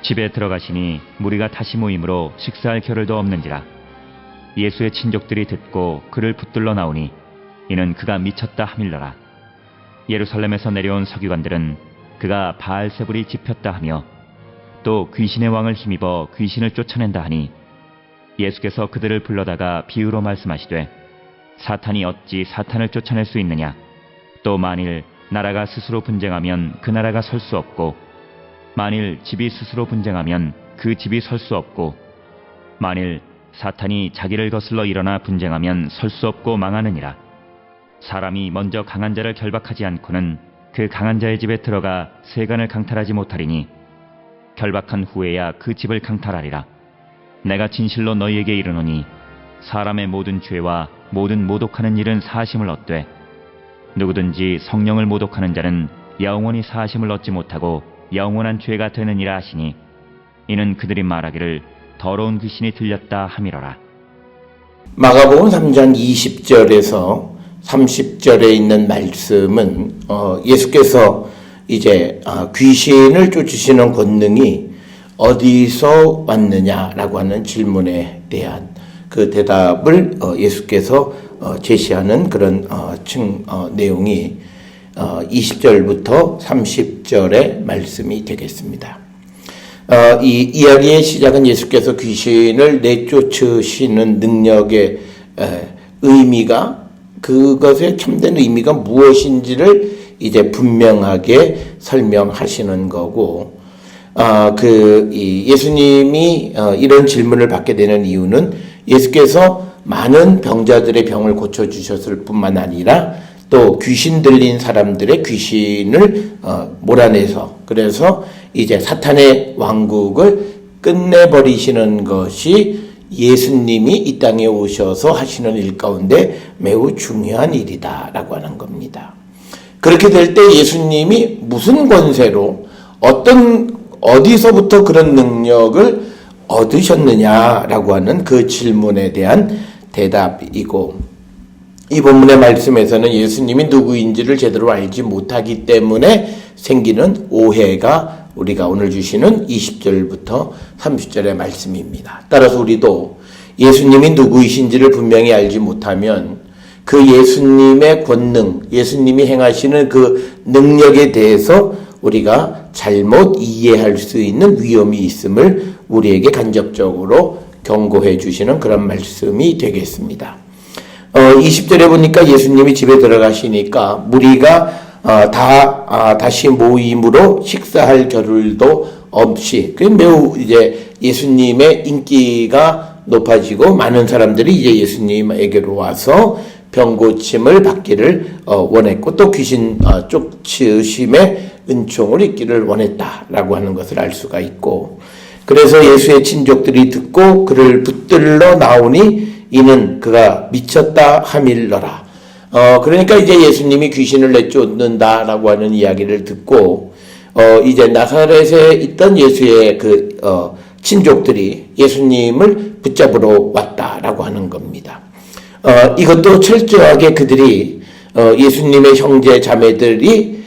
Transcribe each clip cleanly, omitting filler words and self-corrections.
집에 들어가시니 무리가 다시 모임으로 식사할 겨를도 없는지라. 예수의 친족들이 듣고 그를 붙들러 나오니 이는 그가 미쳤다 하밀러라. 예루살렘에서 내려온 서기관들은 그가 바알세불이 집혔다 하며 또 귀신의 왕을 힘입어 귀신을 쫓아낸다 하니 예수께서 그들을 불러다가 비유로 말씀하시되 사탄이 어찌 사탄을 쫓아낼 수 있느냐. 또 만일 나라가 스스로 분쟁하면 그 나라가 설 수 없고 만일 집이 스스로 분쟁하면 그 집이 설 수 없고 만일 사탄이 자기를 거슬러 일어나 분쟁하면 설 수 없고 망하느니라. 사람이 먼저 강한 자를 결박하지 않고는 그 강한 자의 집에 들어가 세간을 강탈하지 못하리니 결박한 후에야 그 집을 강탈하리라. 내가 진실로 너희에게 이르노니 사람의 모든 죄와 모든 모독하는 일은 사하심을 얻되 누구든지 성령을 모독하는 자는 영원히 사하심을 얻지 못하고 영원한 죄가 되느니라 하시니 이는 그들이 말하기를 더러운 귀신이 들렸다 함이로라. 마가복음 3장 20절에서 30절에 있는 말씀은 예수께서 이제 귀신을 쫓으시는 권능이 어디서 왔느냐라고 하는 질문에 대한 그 대답을 예수께서 제시하는 그런 내용이 20절부터 30절의 말씀이 되겠습니다. 이 이야기의 시작은 예수께서 귀신을 내쫓으시는 능력의 의미가 그것의 참된 의미가 무엇인지를 이제 분명하게 설명하시는 거고, 예수님이 이런 질문을 받게 되는 이유는 예수께서 많은 병자들의 병을 고쳐주셨을 뿐만 아니라 또 귀신 들린 사람들의 귀신을 몰아내서 그래서 이제 사탄의 왕국을 끝내버리시는 것이 예수님이 이 땅에 오셔서 하시는 일 가운데 매우 중요한 일이다라고 하는 겁니다. 그렇게 될 때 예수님이 무슨 권세로 어디서부터 그런 능력을 얻으셨느냐라고 하는 그 질문에 대한 대답이고, 이 본문의 말씀에서는 예수님이 누구인지를 제대로 알지 못하기 때문에 생기는 오해가 우리가 오늘 주시는 20절부터 30절의 말씀입니다. 따라서 우리도 예수님이 누구이신지를 분명히 알지 못하면 그 예수님의 권능, 예수님이 행하시는 그 능력에 대해서 우리가 잘못 이해할 수 있는 위험이 있음을 우리에게 간접적으로 경고해 주시는 그런 말씀이 되겠습니다. 20절에 보니까 예수님이 집에 들어가시니까 무리가 다시 모임으로 식사할 겨를도 없이, 매우 이제 예수님의 인기가 높아지고 많은 사람들이 이제 예수님에게로 와서 병고침을 받기를 원했고 또 귀신 쫓으심의 은총을 입기를 원했다라고 하는 것을 알 수가 있고, 그래서 예수의 친족들이 듣고 그를 붙들러 나오니 이는 그가 미쳤다 하밀러라. 그러니까 이제 예수님이 귀신을 내쫓는다라고 하는 이야기를 듣고 이제 나사렛에 있던 예수의 친족들이 예수님을 붙잡으러 왔다라고 하는 겁니다. 이것도 철저하게 그들이 예수님의 형제 자매들이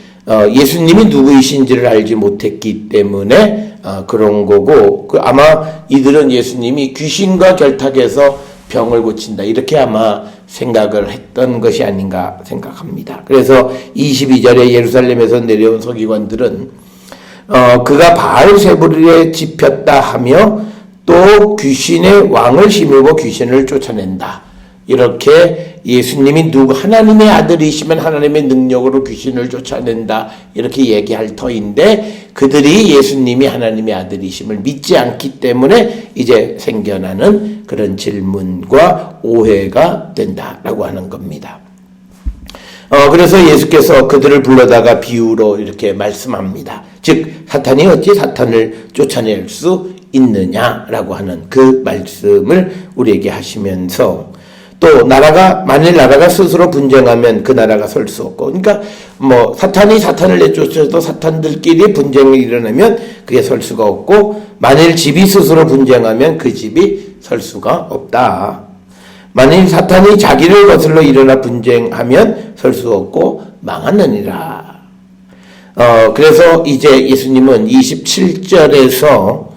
예수님이 누구이신지를 알지 못했기 때문에 그런 거고, 아마 이들은 예수님이 귀신과 결탁해서 병을 고친다 이렇게 아마 생각을 했던 것이 아닌가 생각합니다. 그래서 22절에 예루살렘에서 내려온 서기관들은 그가 바알세불에 집혔다 하며 또 귀신의 왕을 힘입어 귀신을 쫓아낸다. 이렇게 예수님이 하나님의 아들이시면 하나님의 능력으로 귀신을 쫓아낸다 이렇게 얘기할 터인데, 그들이 예수님이 하나님의 아들이심을 믿지 않기 때문에 이제 생겨나는 그런 질문과 오해가 된다라고 하는 겁니다. 그래서 예수께서 그들을 불러다가 비유로 이렇게 말씀합니다. 즉 사탄이 어찌 사탄을 쫓아낼 수 있느냐라고 하는 그 말씀을 우리에게 하시면서, 또 만일 나라가 스스로 분쟁하면 그 나라가 설 수 없고, 그러니까 사탄이 사탄을 내쫓아도 사탄들끼리 분쟁이 일어나면 그게 설 수가 없고, 만일 집이 스스로 분쟁하면 그 집이 설 수가 없다. 만일 사탄이 자기를 거슬러 일어나 분쟁하면 설 수 없고 망하느니라. 그래서 이제 예수님은 27절에서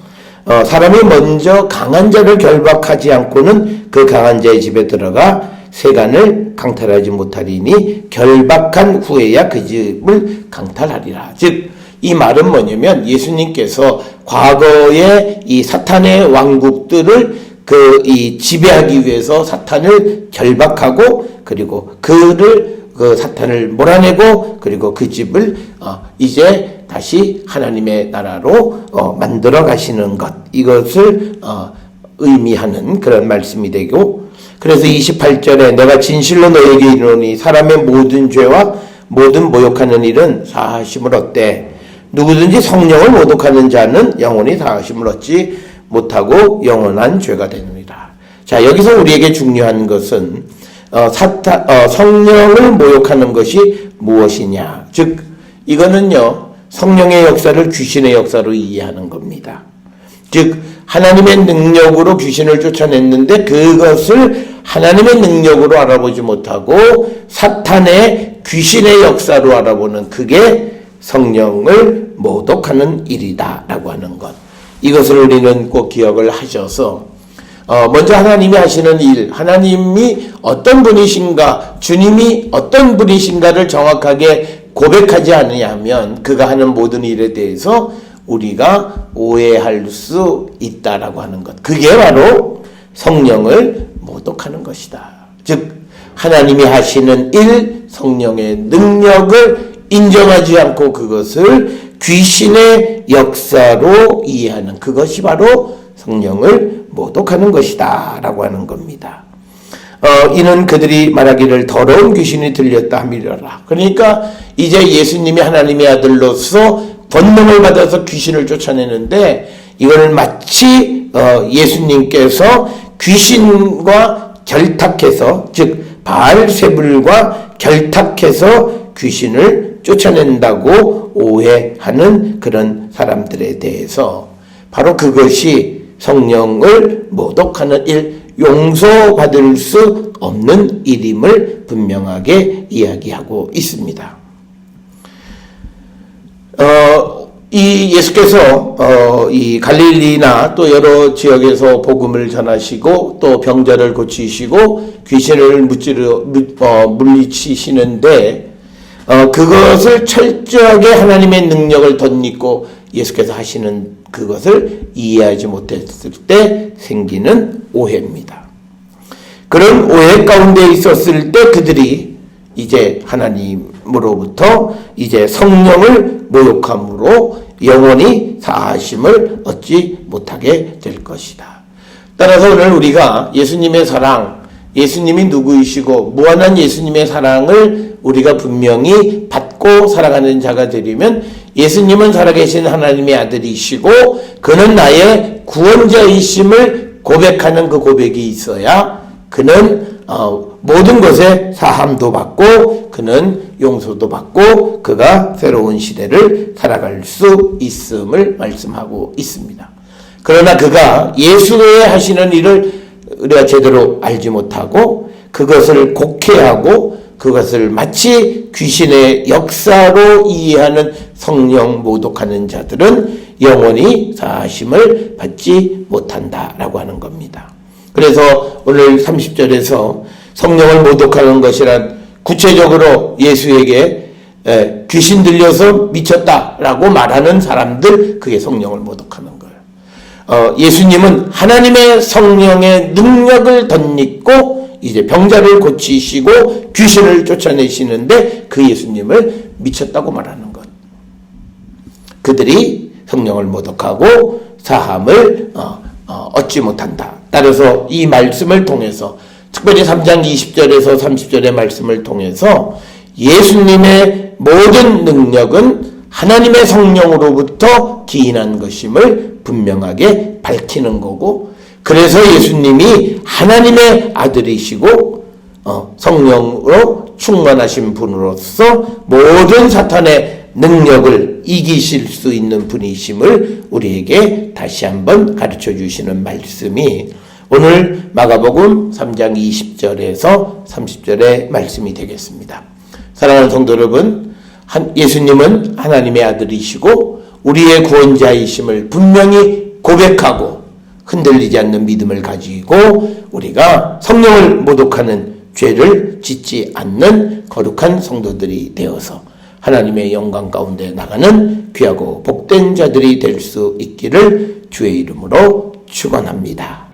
사람이 먼저 강한 자를 결박하지 않고는 그 강한 자의 집에 들어가 세간을 강탈하지 못하리니 결박한 후에야 그 집을 강탈하리라. 즉 이 말은 뭐냐면 예수님께서 과거에 이 사탄의 왕국들을 이 지배하기 위해서 사탄을 결박하고 그리고 그 사탄을 몰아내고 그리고 그 집을 이제 다시 하나님의 나라로 만들어 가시는 것, 이것을 의미하는 그런 말씀이 되고, 그래서 28절에 내가 진실로 너에게 이르노니 사람의 모든 죄와 모든 모욕하는 일은 사하심을 얻되 누구든지 성령을 모독하는 자는 영원히 사하심을 얻지 못하고 영원한 죄가 되느니라. 자, 여기서 우리에게 중요한 것은 성령을 모욕하는 것이 무엇이냐. 즉 이거는요, 성령의 역사를 귀신의 역사로 이해하는 겁니다. 즉 하나님의 능력으로 귀신을 쫓아냈는데 그것을 하나님의 능력으로 알아보지 못하고 사탄의 귀신의 역사로 알아보는, 그게 성령을 모독하는 일이다 라고 하는 것, 이것을 우리는 꼭 기억을 하셔서 먼저 하나님이 하시는 일, 하나님이 어떤 분이신가, 주님이 어떤 분이신가를 정확하게 고백하지 않으면 그가 하는 모든 일에 대해서 우리가 오해할 수 있다라고 하는 것, 그게 바로 성령을 모독하는 것이다. 즉 하나님이 하시는 일, 성령의 능력을 인정하지 않고 그것을 귀신의 역사로 이해하는, 그것이 바로 성령을 모독하는 것이다 라고 하는 겁니다. 이는 그들이 말하기를 더러운 귀신이 들렸다 함이려라. 그러니까 이제 예수님이 하나님의 아들로서 권능을 받아서 귀신을 쫓아내는데, 이걸 마치 예수님께서 귀신과 결탁해서, 즉 바알세불과 결탁해서 귀신을 쫓아낸다고 오해하는 그런 사람들에 대해서 바로 그것이 성령을 모독하는 일, 용서받을 수 없는 일임을 분명하게 이야기하고 있습니다. 이 예수께서 이 갈릴리나 또 여러 지역에서 복음을 전하시고 또 병자를 고치시고 귀신을 물리치시는데 그것을 철저하게 하나님의 능력을 덧입고 예수께서 하시는 그것을 이해하지 못했을 때 생기는 오해입니다. 그런 오해 가운데 있었을 때 그들이 이제 하나님으로부터 이제 성령을 모욕함으로 영원히 사하심을 얻지 못하게 될 것이다. 따라서 오늘 우리가 예수님의 사랑, 예수님이 누구이시고 무한한 예수님의 사랑을 우리가 분명히 받고 살아가는 자가 되려면 예수님은 살아계신 하나님의 아들이시고 그는 나의 구원자이심을 고백하는 그 고백이 있어야 그는 모든 것에 사함도 받고 그는 용서도 받고 그가 새로운 시대를 살아갈 수 있음을 말씀하고 있습니다. 그러나 그가 예수의 하시는 일을 우리가 제대로 알지 못하고 그것을 곡해하고 그것을 마치 귀신의 역사로 이해하는 성령 모독하는 자들은 영원히 사하심을 받지 못한다라고 하는 겁니다. 그래서 오늘 30절에서 성령을 모독하는 것이란 구체적으로 예수에게 귀신 들려서 미쳤다라고 말하는 사람들, 그게 성령을 모독하는 거예요. 예수님은 하나님의 성령의 능력을 덧입고 이제 병자를 고치시고 귀신을 쫓아내시는데 그 예수님을 미쳤다고 말하는 것. 그들이 성령을 모독하고 사함을 얻지 못한다. 따라서 이 말씀을 통해서 특별히 3장 20절에서 30절의 말씀을 통해서 예수님의 모든 능력은 하나님의 성령으로부터 기인한 것임을 분명하게 밝히는 거고, 그래서 예수님이 하나님의 아들이시고 성령으로 충만하신 분으로서 모든 사탄의 능력을 이기실 수 있는 분이심을 우리에게 다시 한번 가르쳐 주시는 말씀이 오늘 마가복음 3장 20절에서 30절의 말씀이 되겠습니다. 사랑하는 성도 여러분, 예수님은 하나님의 아들이시고 우리의 구원자이심을 분명히 고백하고 흔들리지 않는 믿음을 가지고 우리가 성령을 모독하는 죄를 짓지 않는 거룩한 성도들이 되어서 하나님의 영광 가운데 나가는 귀하고 복된 자들이 될 수 있기를 주의 이름으로 축원합니다.